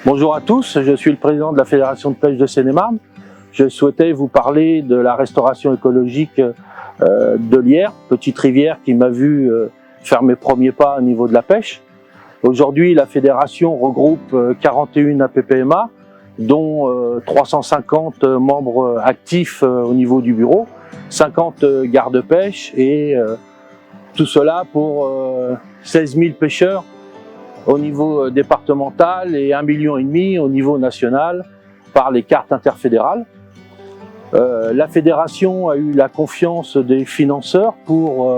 Bonjour à tous, je suis le président de la Fédération de pêche de Seine-et-Marne. Je souhaitais vous parler de la restauration écologique de l'Yerre, petite rivière qui m'a vu faire mes premiers pas au niveau de la pêche. Aujourd'hui, la fédération regroupe 41 APPMA, dont 350 membres actifs au niveau du bureau, 50 gardes-pêche et tout cela pour 16 000 pêcheurs au niveau départemental et 1,5 million au niveau national par les cartes interfédérales. La fédération a eu la confiance des financeurs pour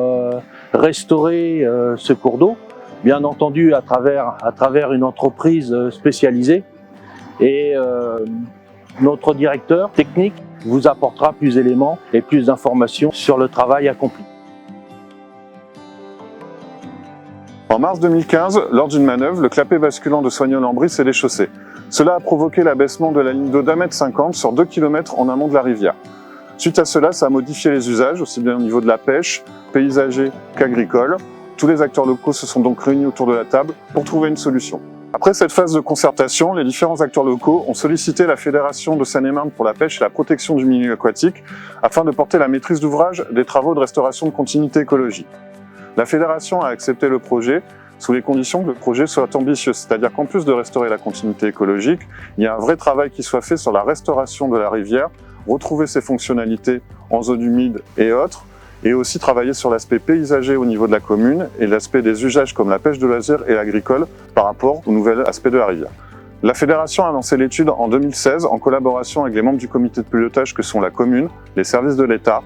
restaurer ce cours d'eau, bien entendu à travers une entreprise spécialisée. Et notre directeur technique vous apportera plus d'éléments et plus d'informations sur le travail accompli. En mars 2015, lors d'une manœuvre, le clapet basculant de Soignies-en-Lambris s'est déchaussé. Cela a provoqué l'abaissement de la ligne d'eau d'1,50 m sur 2 km en amont de la rivière. Suite à cela, ça a modifié les usages, aussi bien au niveau de la pêche, paysager qu'agricole. Tous les acteurs locaux se sont donc réunis autour de la table pour trouver une solution. Après cette phase de concertation, les différents acteurs locaux ont sollicité la Fédération de Seine-et-Marne pour la pêche et la protection du milieu aquatique afin de porter la maîtrise d'ouvrage des travaux de restauration de continuité écologique. La Fédération a accepté le projet sous les conditions que le projet soit ambitieux, c'est-à-dire qu'en plus de restaurer la continuité écologique, il y a un vrai travail qui soit fait sur la restauration de la rivière, retrouver ses fonctionnalités en zone humide et autres, et aussi travailler sur l'aspect paysager au niveau de la commune et l'aspect des usages comme la pêche de loisirs et l'agricole par rapport au nouvel aspect de la rivière. La Fédération a lancé l'étude en 2016 en collaboration avec les membres du comité de pilotage que sont la commune, les services de l'État,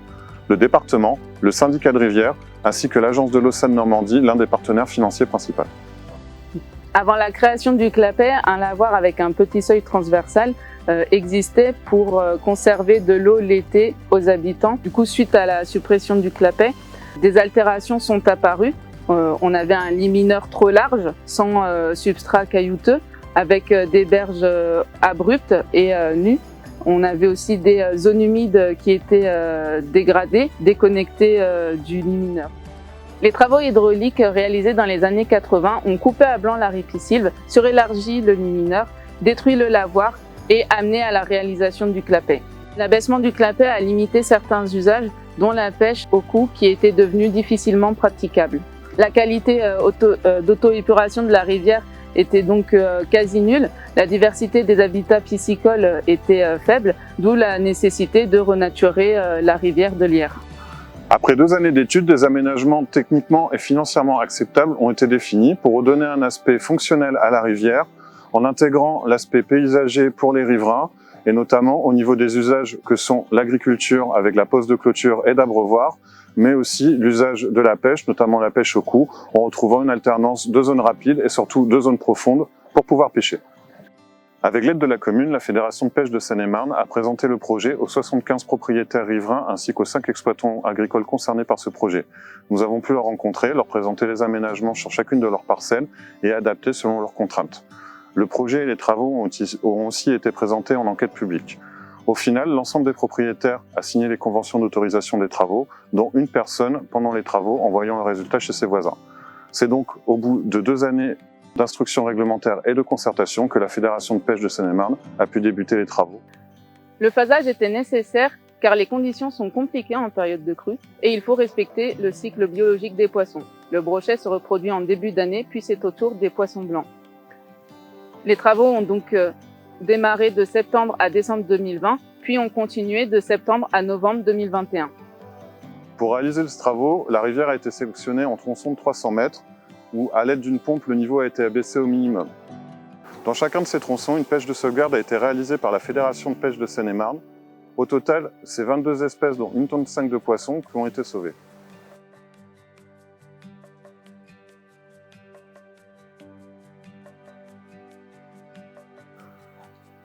le département, le syndicat de rivière, ainsi que l'agence de l'eau Seine-Normandie, l'un des partenaires financiers principaux. Avant la création du clapet, un lavoir avec un petit seuil transversal existait pour conserver de l'eau l'été aux habitants. Du coup, suite à la suppression du clapet, des altérations sont apparues. On avait un lit mineur trop large, sans substrat caillouteux, avec des berges abruptes et nues. On avait aussi des zones humides qui étaient dégradées, déconnectées du lit mineur. Les travaux hydrauliques réalisés dans les années 80 ont coupé à blanc la ripisylve, surélargi le lit mineur, détruit le lavoir et amené à la réalisation du clapet. L'abaissement du clapet a limité certains usages, dont la pêche au cou qui était devenue difficilement praticable. La qualité d'auto-épuration de la rivière était donc quasi nulle. La diversité des habitats piscicoles était faible, d'où la nécessité de renaturer la rivière de l'Yerre. Après 2 années d'études, des aménagements techniquement et financièrement acceptables ont été définis pour redonner un aspect fonctionnel à la rivière en intégrant l'aspect paysager pour les riverains et notamment au niveau des usages que sont l'agriculture avec la pose de clôture et d'abreuvoir, mais aussi l'usage de la pêche, notamment la pêche au cou, en retrouvant une alternance de zones rapides et surtout de zones profondes pour pouvoir pêcher. Avec l'aide de la commune, la Fédération de pêche de Seine-et-Marne a présenté le projet aux 75 propriétaires riverains ainsi qu'aux 5 exploitants agricoles concernés par ce projet. Nous avons pu leur rencontrer, leur présenter les aménagements sur chacune de leurs parcelles et adapter selon leurs contraintes. Le projet et les travaux ont aussi été présentés en enquête publique. Au final, l'ensemble des propriétaires a signé les conventions d'autorisation des travaux, dont une personne pendant les travaux en voyant le résultat chez ses voisins. C'est donc au bout de 2 années d'instruction réglementaire et de concertation que la Fédération de pêche de Seine-et-Marne a pu débuter les travaux. Le phasage était nécessaire car les conditions sont compliquées en période de crue et il faut respecter le cycle biologique des poissons. Le brochet se reproduit en début d'année puis c'est au tour des poissons blancs. Les travaux ont donc démarré de septembre à décembre 2020 puis ont continué de septembre à novembre 2021. Pour réaliser ces travaux, la rivière a été sélectionnée en tronçons de 300 mètres où, à l'aide d'une pompe, le niveau a été abaissé au minimum. Dans chacun de ces tronçons, une pêche de sauvegarde a été réalisée par la Fédération de pêche de Seine-et-Marne. Au total, c'est 22 espèces, dont 1,5 tonne de poissons, qui ont été sauvées.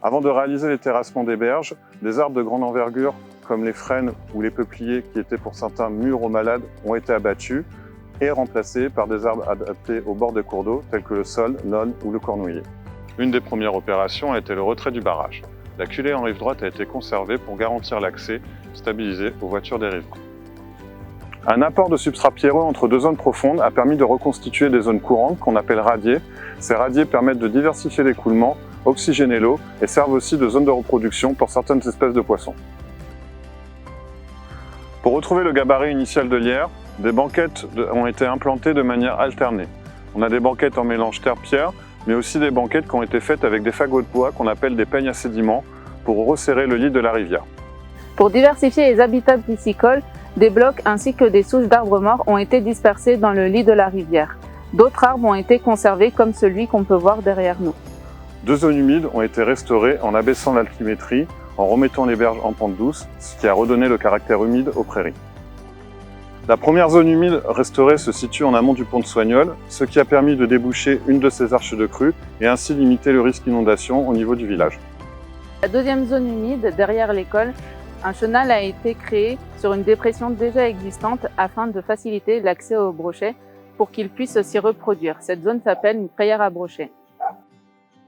Avant de réaliser les terrassements des berges, des arbres de grande envergure, comme les frênes ou les peupliers, qui étaient pour certains mûrs aux malades, ont été abattus et remplacés par des arbres adaptés au bord des cours d'eau, tels que le saule, l'aulne ou le cornouiller. Une des premières opérations a été le retrait du barrage. La culée en rive droite a été conservée pour garantir l'accès stabilisé aux voitures des riverains. Un apport de substrat pierreux entre 2 zones profondes a permis de reconstituer des zones courantes qu'on appelle radiers. Ces radiers permettent de diversifier l'écoulement oxygéner l'eau et servent aussi de zone de reproduction pour certaines espèces de poissons. Pour retrouver le gabarit initial de lierre, des banquettes ont été implantées de manière alternée. On a des banquettes en mélange terre-pierre, mais aussi des banquettes qui ont été faites avec des fagots de bois qu'on appelle des peignes à sédiments pour resserrer le lit de la rivière. Pour diversifier les habitats piscicoles, des blocs ainsi que des souches d'arbres morts ont été dispersés dans le lit de la rivière. D'autres arbres ont été conservés comme celui qu'on peut voir derrière nous. 2 zones humides ont été restaurées en abaissant l'altimétrie, en remettant les berges en pente douce, ce qui a redonné le caractère humide aux prairies. La première zone humide restaurée se situe en amont du pont de Soignol, ce qui a permis de déboucher une de ces arches de crue et ainsi limiter le risque d'inondation au niveau du village. La deuxième zone humide, derrière l'école, un chenal a été créé sur une dépression déjà existante afin de faciliter l'accès aux brochets pour qu'ils puissent s'y reproduire. Cette zone s'appelle une prairie à brochets.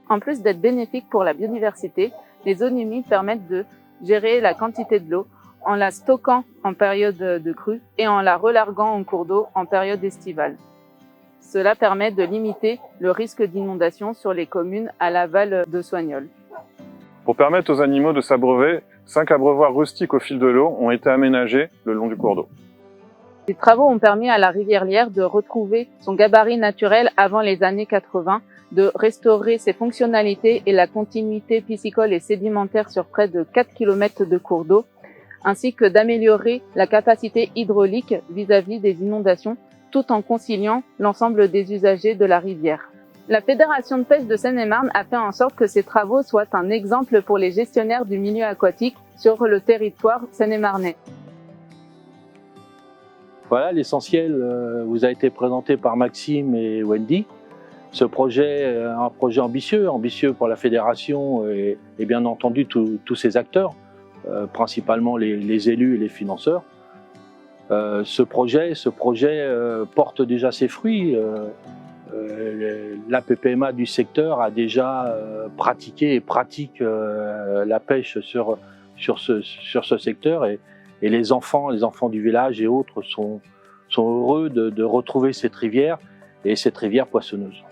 En plus d'être bénéfiques pour la biodiversité, les zones humides permettent de gérer la quantité de l'eau en la stockant en période de crue et en la relarguant en cours d'eau en période estivale. Cela permet de limiter le risque d'inondation sur les communes à l'aval de Soignol. Pour permettre aux animaux de s'abreuver, 5 abreuvoirs rustiques au fil de l'eau ont été aménagés le long du cours d'eau. Les travaux ont permis à la rivière Lierre de retrouver son gabarit naturel avant les années 80, de restaurer ses fonctionnalités et la continuité piscicole et sédimentaire sur près de 4 km de cours d'eau, ainsi que d'améliorer la capacité hydraulique vis-à-vis des inondations, tout en conciliant l'ensemble des usagers de la rivière. La Fédération de pêche de Seine-et-Marne a fait en sorte que ces travaux soient un exemple pour les gestionnaires du milieu aquatique sur le territoire seine-et-marnais. Voilà, l'essentiel vous a été présenté par Maxime et Wendy. Ce projet est un projet ambitieux pour la fédération et bien entendu tous ses acteurs, principalement les élus et les financeurs. Ce projet porte déjà ses fruits. La PPMA du secteur a déjà pratiqué et pratique la pêche sur ce secteur et les enfants du village et autres sont heureux de retrouver cette rivière et cette rivière poissonneuse.